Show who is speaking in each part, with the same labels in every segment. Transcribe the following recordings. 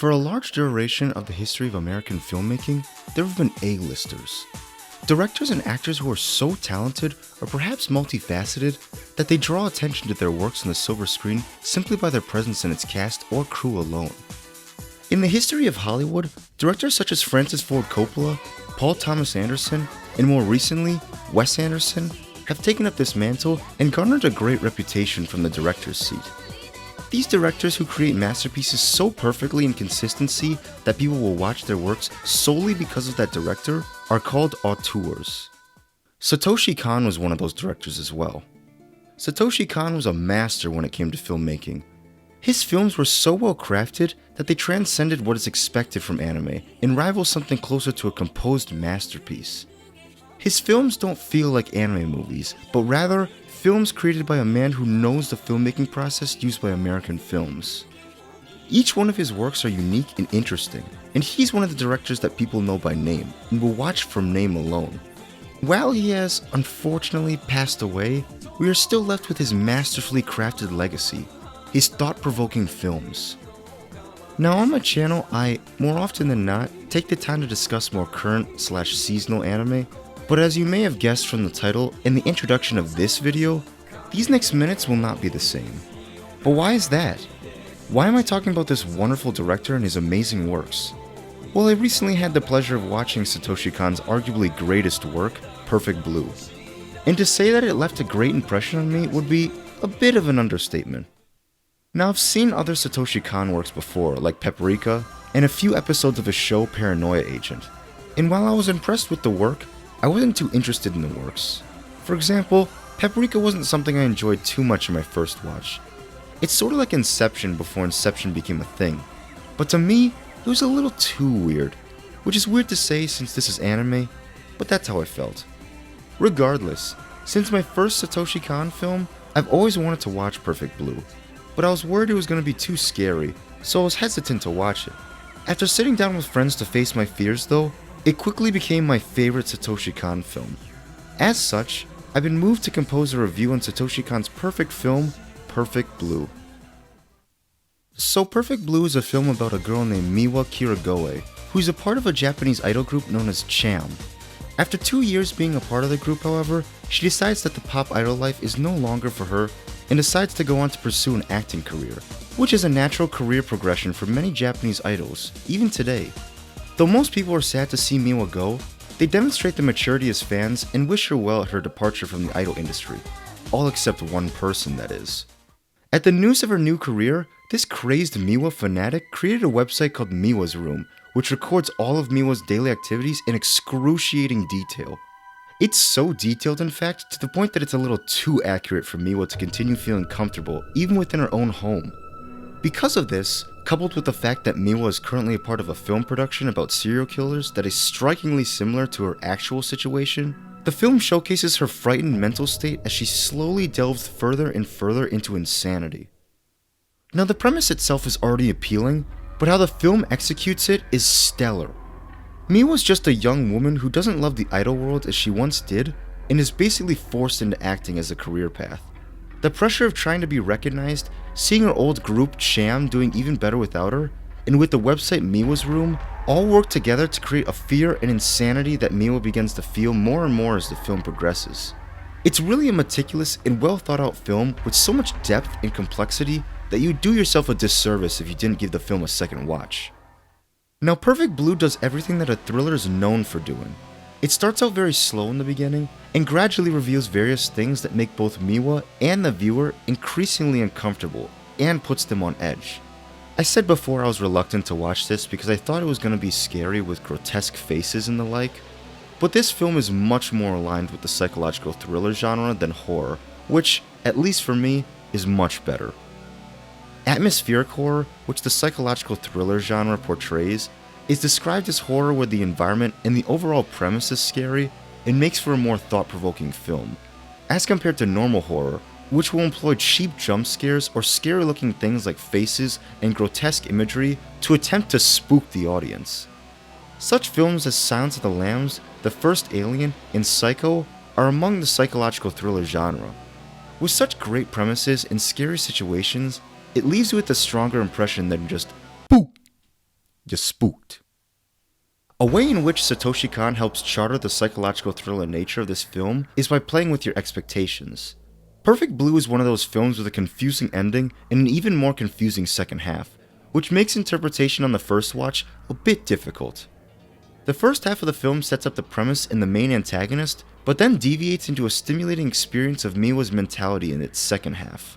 Speaker 1: For a large duration of the history of American filmmaking, there have been A-listers. Directors and actors who are so talented or perhaps multifaceted that they draw attention to their works on the silver screen simply by their presence in its cast or crew alone. In the history of Hollywood, directors such as Francis Ford Coppola, Paul Thomas Anderson, and more recently, Wes Anderson, have taken up this mantle and garnered a great reputation from the director's seat. These directors who create masterpieces so perfectly in consistency that people will watch their works solely because of that director are called auteurs. Satoshi Kon was one of those directors as well. Satoshi Kon was a master when it came to filmmaking. His films were so well crafted that they transcended what is expected from anime and rival something closer to a composed masterpiece. His films don't feel like anime movies, but rather films created by a man who knows the filmmaking process used by American films. Each one of his works are unique and interesting, and he's one of the directors that people know by name and will watch from name alone. While he has unfortunately passed away, we are still left with his masterfully crafted legacy, his thought-provoking films. Now on my channel, I, more often than not, take the time to discuss more current/seasonal anime, but as you may have guessed from the title and the introduction of this video, these next minutes will not be the same. But why is that? Why am I talking about this wonderful director and his amazing works? Well, I recently had the pleasure of watching Satoshi Kon's arguably greatest work, Perfect Blue. And to say that it left a great impression on me would be a bit of an understatement. Now, I've seen other Satoshi Kon works before, like Paprika, and a few episodes of his show Paranoia Agent. And while I was impressed with the work, I wasn't too interested in the works. For example, Paprika wasn't something I enjoyed too much in my first watch. It's sort of like Inception before Inception became a thing. But to me, it was a little too weird. Which is weird to say since this is anime, but that's how I felt. Regardless, since my first Satoshi Kon film, I've always wanted to watch Perfect Blue. But I was worried it was going to be too scary, so I was hesitant to watch it. After sitting down with friends to face my fears though, it quickly became my favorite Satoshi Kon film. As such, I've been moved to compose a review on Satoshi Kon's perfect film, Perfect Blue. So Perfect Blue is a film about a girl named Miwa Kirigoe, who's a part of a Japanese idol group known as CHAM. After 2 years being a part of the group, however, she decides that the pop idol life is no longer for her and decides to go on to pursue an acting career, which is a natural career progression for many Japanese idols, even today. Though most people are sad to see Miwa go, they demonstrate the maturity as fans and wish her well at her departure from the idol industry. All except one person, that is. At the news of her new career, this crazed Miwa fanatic created a website called Miwa's Room, which records all of Miwa's daily activities in excruciating detail. It's so detailed, in fact, to the point that it's a little too accurate for Miwa to continue feeling comfortable, even within her own home. Because of this, coupled with the fact that Miwa is currently a part of a film production about serial killers that is strikingly similar to her actual situation, the film showcases her frightened mental state as she slowly delves further and further into insanity. Now, the premise itself is already appealing, but how the film executes it is stellar. Miwa's just a young woman who doesn't love the idol world as she once did, and is basically forced into acting as a career path. The pressure of trying to be recognized, seeing her old group CHAM doing even better without her, and with the website Miwa's Room, all work together to create a fear and insanity that Miwa begins to feel more and more as the film progresses. It's really a meticulous and well thought out film with so much depth and complexity that you'd do yourself a disservice if you didn't give the film a second watch. Now, Perfect Blue does everything that a thriller is known for doing. It starts out very slow in the beginning, and gradually reveals various things that make both Miwa and the viewer increasingly uncomfortable, and puts them on edge. I said before I was reluctant to watch this because I thought it was going to be scary with grotesque faces and the like, but this film is much more aligned with the psychological thriller genre than horror, which, at least for me, is much better. Atmospheric horror, which the psychological thriller genre portrays, is described as horror where the environment and the overall premise is scary and makes for a more thought-provoking film, as compared to normal horror, which will employ cheap jump scares or scary-looking things like faces and grotesque imagery to attempt to spook the audience. Such films as Silence of the Lambs, The First Alien, and Psycho are among the psychological thriller genre. With such great premises and scary situations, it leaves you with a stronger impression than just "boo." you're spooked. A way in which Satoshi Kon helps charter the psychological thriller nature of this film is by playing with your expectations. Perfect Blue is one of those films with a confusing ending and an even more confusing second half, which makes interpretation on the first watch a bit difficult. The first half of the film sets up the premise and the main antagonist, but then deviates into a stimulating experience of Miwa's mentality in its second half.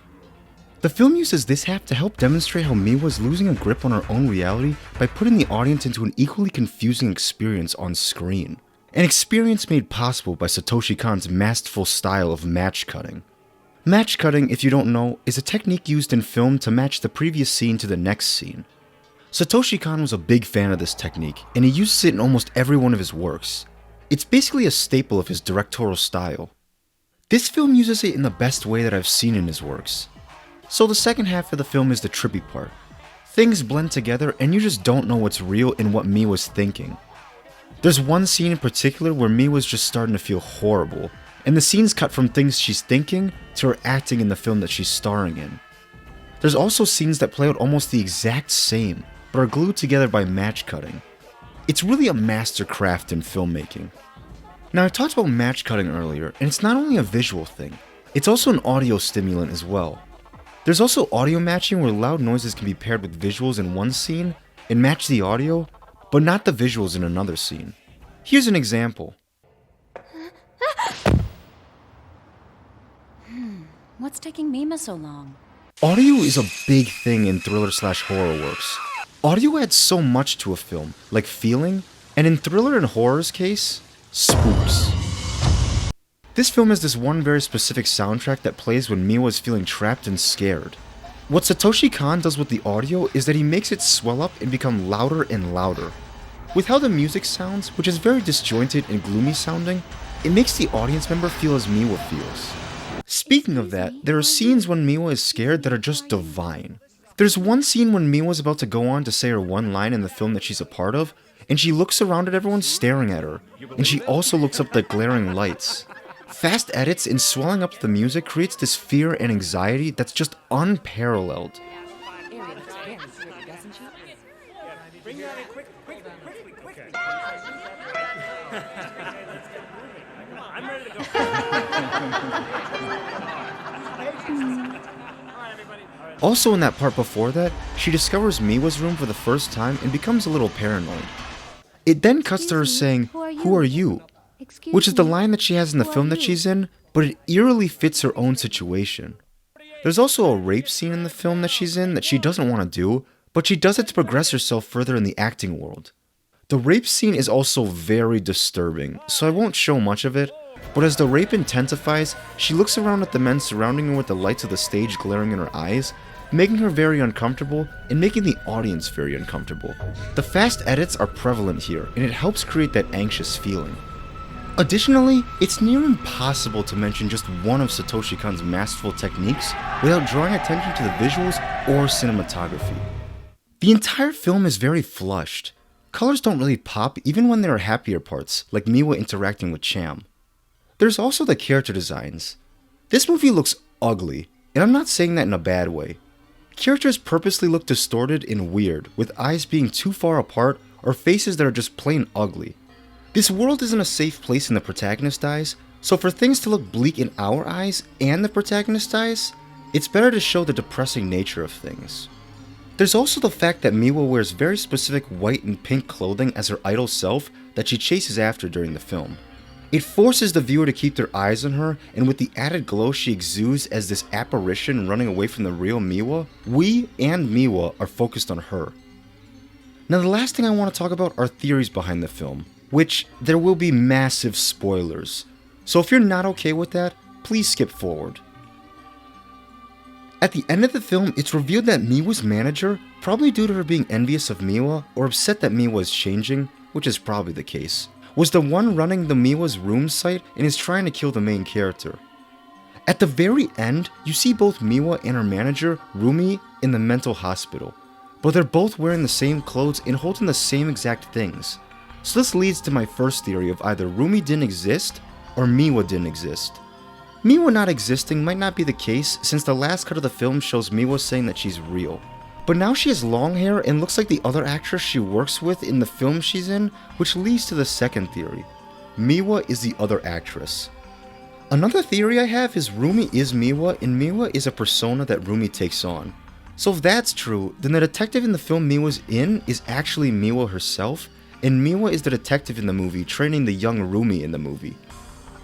Speaker 1: The film uses this half to help demonstrate how Miwa is losing a grip on her own reality by putting the audience into an equally confusing experience on screen. An experience made possible by Satoshi Kon's masterful style of match cutting. Match cutting, if you don't know, is a technique used in film to match the previous scene to the next scene. Satoshi Kon was a big fan of this technique, and he uses it in almost every one of his works. It's basically a staple of his directorial style. This film uses it in the best way that I've seen in his works. So the second half of the film is the trippy part. Things blend together and you just don't know what's real and what Miwa's thinking. There's one scene in particular where Miwa's just starting to feel horrible, and the scene's cut from things she's thinking to her acting in the film that she's starring in. There's also scenes that play out almost the exact same, but are glued together by match cutting. It's really a mastercraft in filmmaking. Now I talked about match cutting earlier, and it's not only a visual thing, it's also an audio stimulant as well. There's also audio matching where loud noises can be paired with visuals in one scene and match the audio, but not the visuals in another scene. Here's an example.
Speaker 2: What's taking Mima so long?
Speaker 1: Audio is a big thing in thriller/horror works. Audio adds so much to a film, like feeling, and in thriller and horror's case, spooks. This film has this one very specific soundtrack that plays when Miwa is feeling trapped and scared. What Satoshi Kon does with the audio is that he makes it swell up and become louder and louder. With how the music sounds, which is very disjointed and gloomy sounding, it makes the audience member feel as Miwa feels. Speaking of that, there are scenes when Miwa is scared that are just divine. There's one scene when Miwa's about to go on to say her one line in the film that she's a part of, and she looks around at everyone staring at her, and she also looks up at the glaring lights. Fast edits and swelling up the music creates this fear and anxiety that's just unparalleled. Also in that part before that, she discovers Miwa's room for the first time and becomes a little paranoid. It then cuts to her saying, "Who are you?" which is the line that she has in the film that she's in, but it eerily fits her own situation. There's also a rape scene in the film that she's in that she doesn't want to do, but she does it to progress herself further in the acting world. The rape scene is also very disturbing, so I won't show much of it, but as the rape intensifies, she looks around at the men surrounding her with the lights of the stage glaring in her eyes, making her very uncomfortable and making the audience very uncomfortable. The fast edits are prevalent here, and it helps create that anxious feeling. Additionally, it's near impossible to mention just one of Satoshi Kon's masterful techniques without drawing attention to the visuals or cinematography. The entire film is very flushed. Colors don't really pop even when there are happier parts, like Miwa interacting with Cham. There's also the character designs. This movie looks ugly, and I'm not saying that in a bad way. Characters purposely look distorted and weird, with eyes being too far apart or faces that are just plain ugly. This world isn't a safe place in the protagonist's eyes, so for things to look bleak in our eyes and the protagonist's eyes, it's better to show the depressing nature of things. There's also the fact that Miwa wears very specific white and pink clothing as her idol self that she chases after during the film. It forces the viewer to keep their eyes on her, and with the added glow she exudes as this apparition running away from the real Miwa, we and Miwa are focused on her. Now the last thing I want to talk about are theories behind the film, which there will be massive spoilers, so if you're not okay with that, please skip forward. At the end of the film, it's revealed that Miwa's manager, probably due to her being envious of Miwa or upset that Miwa is changing, which is probably the case, was the one running the Miwa's room site and is trying to kill the main character. At the very end, you see both Miwa and her manager, Rumi, in the mental hospital, but they're both wearing the same clothes and holding the same exact things. So this leads to my first theory of either Rumi didn't exist or Miwa didn't exist. Miwa not existing might not be the case since the last cut of the film shows Miwa saying that she's real. But now she has long hair and looks like the other actress she works with in the film she's in, which leads to the second theory. Miwa is the other actress. Another theory I have is Rumi is Miwa, and Miwa is a persona that Rumi takes on. So if that's true, then the detective in the film Miwa's in is actually Miwa herself, and Miwa is the detective in the movie training the young Rumi in the movie.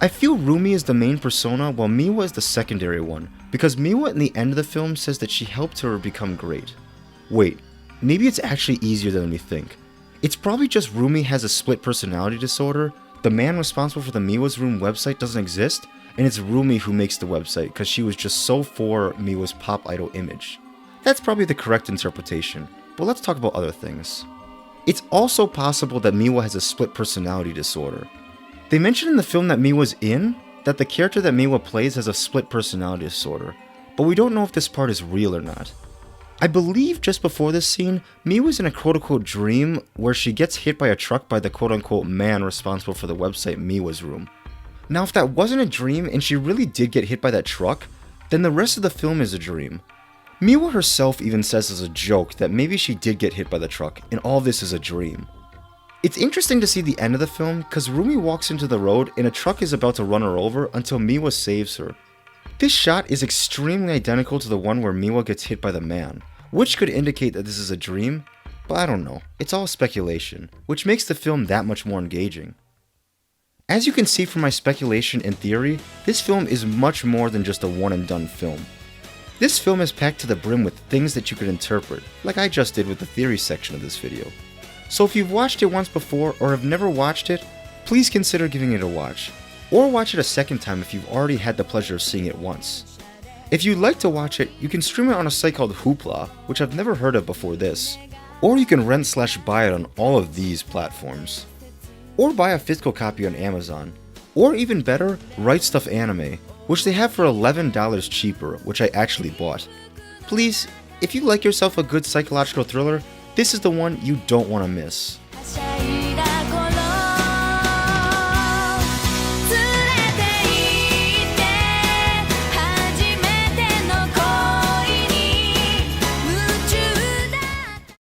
Speaker 1: I feel Rumi is the main persona while Miwa is the secondary one, because Miwa in the end of the film says that she helped her become great. Wait, maybe it's actually easier than we think. It's probably just Rumi has a split personality disorder, the man responsible for the Miwa's Room website doesn't exist, and it's Rumi who makes the website because she was just so for Miwa's pop idol image. That's probably the correct interpretation, but let's talk about other things. It's also possible that Miwa has a split personality disorder. They mention in the film that Miwa's in that the character that Miwa plays has a split personality disorder, but we don't know if this part is real or not. I believe just before this scene, Miwa's in a quote-unquote dream where she gets hit by a truck by the quote-unquote man responsible for the website Miwa's Room. Now if that wasn't a dream and she really did get hit by that truck, then the rest of the film is a dream. Miwa herself even says as a joke that maybe she did get hit by the truck and all this is a dream. It's interesting to see the end of the film because Rumi walks into the road and a truck is about to run her over until Miwa saves her. This shot is extremely identical to the one where Miwa gets hit by the man, which could indicate that this is a dream, but I don't know, it's all speculation, which makes the film that much more engaging. As you can see from my speculation and theory, this film is much more than just a one and done film. This film is packed to the brim with things that you could interpret, like I just did with the theory section of this video. So if you've watched it once before or have never watched it, please consider giving it a watch, or watch it a second time if you've already had the pleasure of seeing it once. If you'd like to watch it, you can stream it on a site called Hoopla, which I've never heard of before this, or you can rent/buy it on all of these platforms. Or buy a physical copy on Amazon, or even better, Right Stuff Anime, which they have for $11 cheaper, which I actually bought. Please, if you like yourself a good psychological thriller, this is the one you don't want to miss.